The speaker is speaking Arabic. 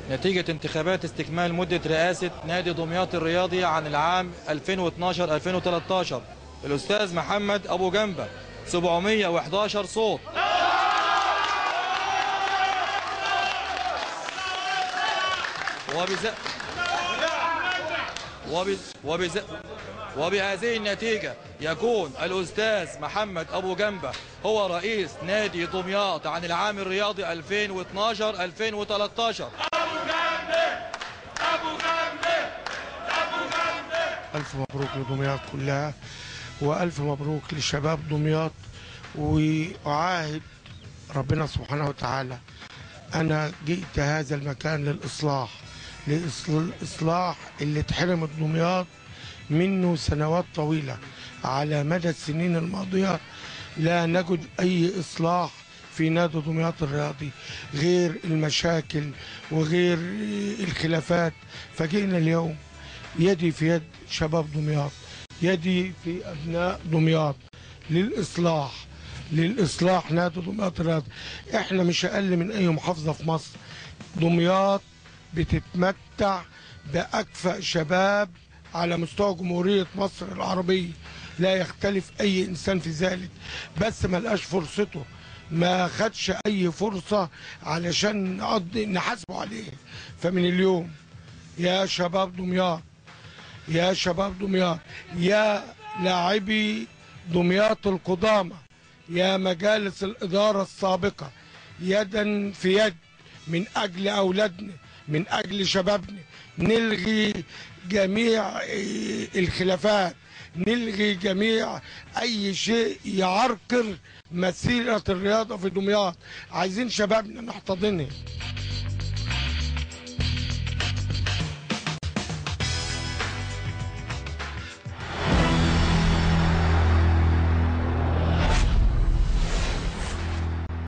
نتيجة انتخابات استكمال مدة رئاسة نادي دمياط الرياضي عن العام 2012-2013. الأستاذ محمد أبو جنبة 711 صوت. وبهذه النتيجة يكون الأستاذ محمد أبو جنبة هو رئيس نادي دمياط عن العام الرياضي 2012-2013. ألف مبروك لدمياط كلها، وألف مبروك لشباب دمياط. وأعاهد ربنا سبحانه وتعالى، أنا جئت هذا المكان للإصلاح اللي اتحرمت دمياط منه سنوات طويلة. على مدى السنين الماضية لا نجد أي إصلاح في نادي دمياط الرياضي غير المشاكل وغير الخلافات. فجئنا اليوم يدي في يد شباب دمياط، يدي في أبناء دمياط للإصلاح نادي دمياط الرياضي. احنا مش أقل من أي محافظة في مصر. دمياط بتتمتع بأكفأ شباب على مستوى جمهورية مصر العربية، لا يختلف أي إنسان في ذلك، بس ما لقاش فرصته، ما خدش أي فرصة علشان نحاسبه عليه. فمن اليوم يا شباب دمياط، يا شباب دمياط، يا لاعبي دمياط القدامى، يا مجالس الإدارة السابقة، يدا في يد من أجل أولادنا، من أجل شبابنا، نلغي جميع الخلافات، نلغي جميع أي شيء يعرقل مسيرة الرياضة في دمياط. عايزين شبابنا نحتضنهم.